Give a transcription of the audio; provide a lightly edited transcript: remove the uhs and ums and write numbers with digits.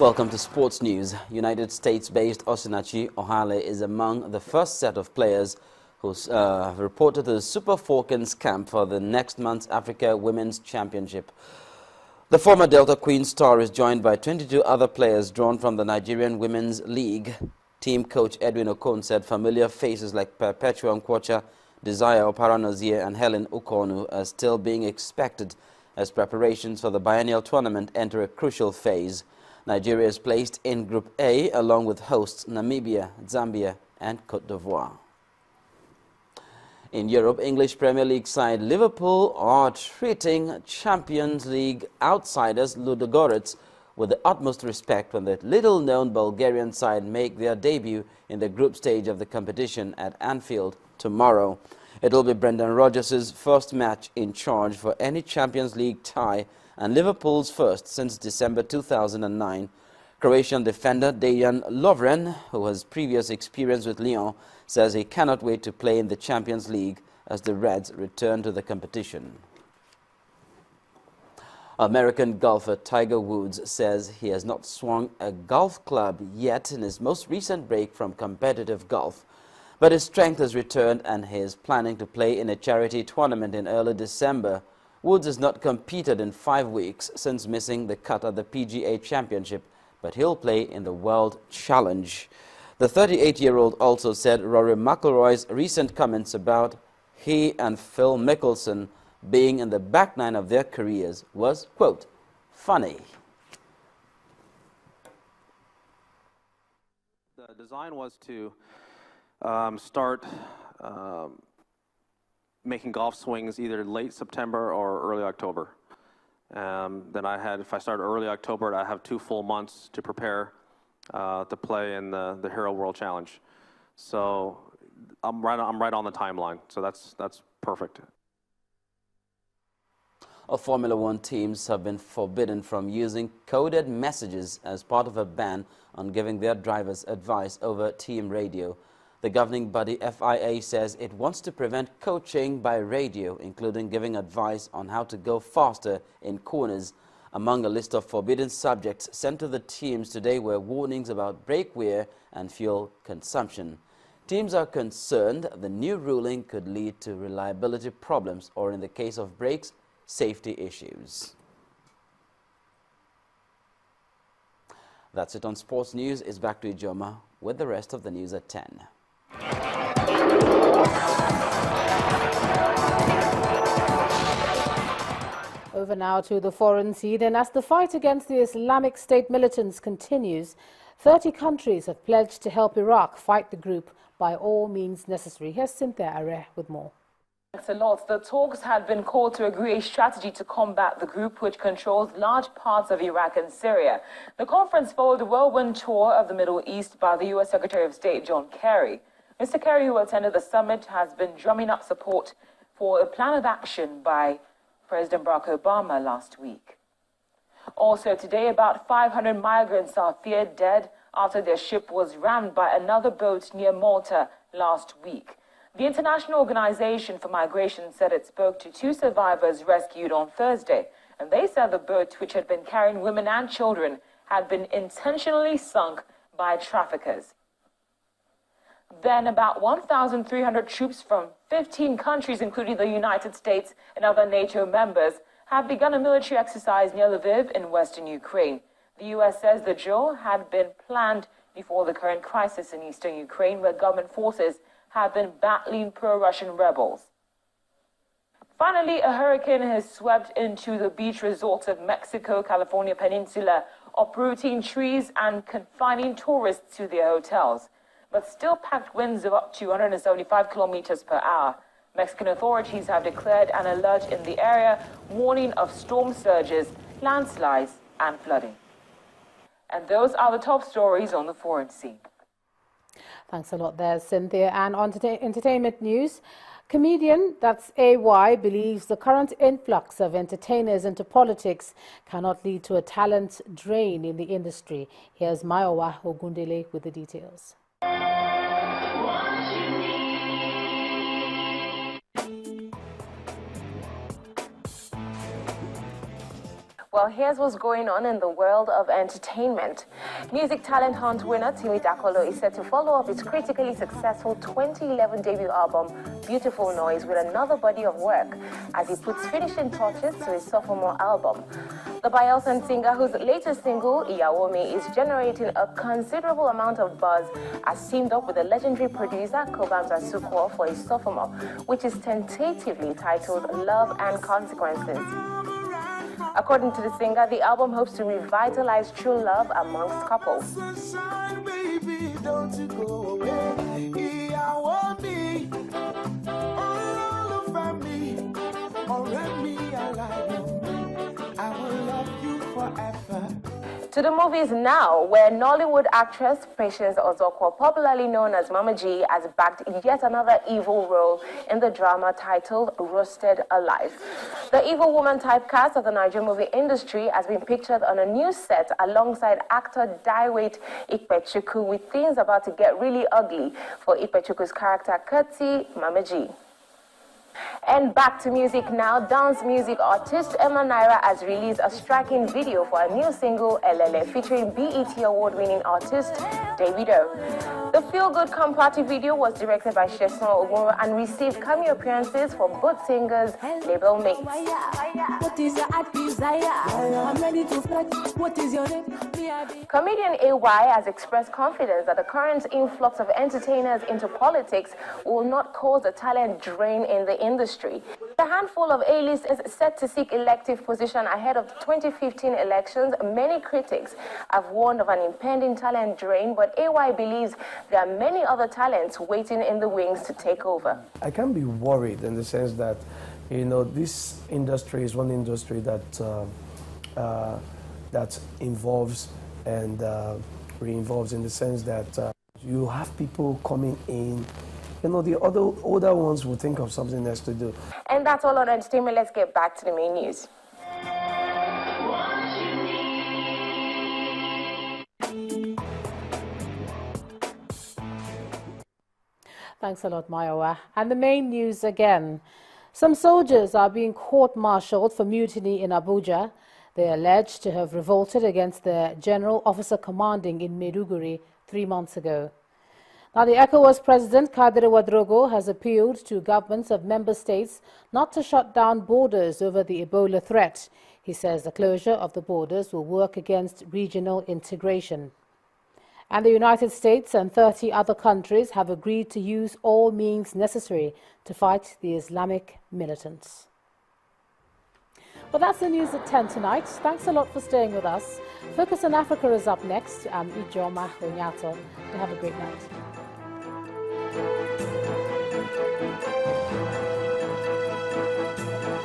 Welcome to Sports News. United States-based Osinachi Ohale is among the first set of players who have reported to the Super Falcons camp for the next month's Africa Women's Championship. The former Delta Queen star is joined by 22 other players drawn from the Nigerian Women's League. Team coach Edwin Okon said familiar faces like Pt.4, Desire Oparanozie and Helen Ukonu are still being expected as preparations for the biennial tournament enter a crucial phase. Nigeria is placed in Group A along with hosts Namibia, Zambia and Côte d'Ivoire. In Europe, English Premier League side Liverpool are treating Champions League outsiders Ludogorets with the utmost respect when the little-known Bulgarian side make their debut in the group stage of the competition at Anfield tomorrow. It will be Brendan Rodgers' first match in charge for any Champions League tie and Liverpool's first since December 2009. Croatian defender Dejan Lovren, who has previous experience with Lyon, says he cannot wait to play in the Champions League as the Reds return to the competition. American golfer Tiger Woods says he has not swung a golf club yet in his most recent break from competitive golf. But his strength has returned and he is planning to play in a charity tournament in early December. Woods has not competed in 5 weeks since missing the cut at the PGA Championship, but he'll play in the World Challenge. The 38-year-old also said Rory McIlroy's recent comments about he and Phil Mickelson being in the back nine of their careers was, quote, funny. The design was to start making golf swings either late September or early October. Then if I started early October, I have 2 full months to prepare to play in the Hero World Challenge. So I'm right on the timeline. So that's perfect. Formula One teams have been forbidden from using coded messages as part of a ban on giving their drivers advice over team radio. The governing body FIA says it wants to prevent coaching by radio, including giving advice on how to go faster in corners. Among a list of forbidden subjects sent to the teams today were warnings about brake wear and fuel consumption. Teams are concerned the new ruling could lead to reliability problems or, in the case of brakes, safety issues. That's it on Sports News. It's back to Ijoma with the rest of the news at 10. Over now to the foreign scene, and as the fight against the Islamic State militants continues, 30 countries have pledged to help Iraq fight the group by all means necessary. Here's Cynthia Are with more. Thanks a lot. The talks had been called to agree a strategy to combat the group, which controls large parts of Iraq and Syria. The conference followed a whirlwind tour of the Middle East by the U.S. Secretary of State John Kerry. Mr. Kerry, who attended the summit, has been drumming up support for a plan of action by President Barack Obama last week. Also today, about 500 migrants are feared dead after their ship was rammed by another boat near Malta last week. The International Organization for Migration said it spoke to 2 survivors rescued on Thursday, and they said the boat, which had been carrying women and children, had been intentionally sunk by traffickers. Then about 1,300 troops from 15 countries, including the United States and other NATO members, have begun a military exercise near Lviv in western Ukraine. The U.S. says the drill had been planned before the current crisis in eastern Ukraine, where government forces have been battling pro-Russian rebels. Finally, a hurricane has swept into the beach resorts of Mexico, California Peninsula, uprooting trees and confining tourists to their hotels. But still packed winds of up to 175 kilometers per hour. Mexican authorities have declared an alert in the area, warning of storm surges, landslides, and flooding. And those are the top stories on the foreign scene. Thanks a lot there, Cynthia. And on to entertainment news. Comedian, that's AY, believes the current influx of entertainers into politics cannot lead to a talent drain in the industry. Here's Mayowa Ogundele with the details. Well, here's what's going on in the world of entertainment. Music talent hunt winner Pt.4 is set to follow up his critically successful 2011 debut album, Beautiful Noise, with another body of work as he puts finishing touches to his sophomore album. The Bayelsan singer, whose latest single, Iyawomi, is generating a considerable amount of buzz, has teamed up with the legendary producer Kobam Zasukwo for his sophomore, which is tentatively titled Love and Consequences. According to the singer, the album hopes to revitalize true love amongst couples. Sunshine, baby, don't you go away. I want me, all over me, already alive. I will love you forever. To the movies now, where Nollywood actress Patience Ozokwo, popularly known as Mama G, has backed yet another evil role in the drama titled Roasted Alive. The evil woman typecast of the Nigerian movie industry has been pictured on a new set alongside actor Daiwait Ikpechuku, with things about to get really ugly for Ikpechuku's character Kati Mama G. And back to music now. Dance music artist Emma Naira has released a striking video for a new single, Elele, featuring BET award-winning artist Davido. The feel-good come party video was directed by Sheson Ogunro and received cameo appearances from both singers' label mates. What is your heart desire? I'm ready to flirt. What is your name? Comedian AY has expressed confidence that the current influx of entertainers into politics will not cause a talent drain in the industry. A handful of A-list is set to seek elective position ahead of the 2015 elections. Many critics have warned of an impending talent drain, but AY believes there are many other talents waiting in the wings to take over. I can be worried in the sense that, you know, this industry is one industry that that involves and re-involves in the sense that you have people coming in. You know, the older ones will think of something else to do. And that's all on entertainment. Let's get back to the main news. Thanks a lot, Mayowa. And the main news again. Some soldiers are being court-martialed for mutiny in Abuja. They are alleged to have revolted against the general officer commanding in Maiduguri 3 months ago. Now, the ECOWAS President, Kadiri Wadrogo, has appealed to governments of member states not to shut down borders over the Ebola threat. He says the closure of the borders will work against regional integration. And the United States and 30 other countries have agreed to use all means necessary to fight the Islamic militants. Well, that's the news at 10 tonight. Thanks a lot for staying with us. Focus on Africa is up next. I'm Ijoma Onyato. Have a great night.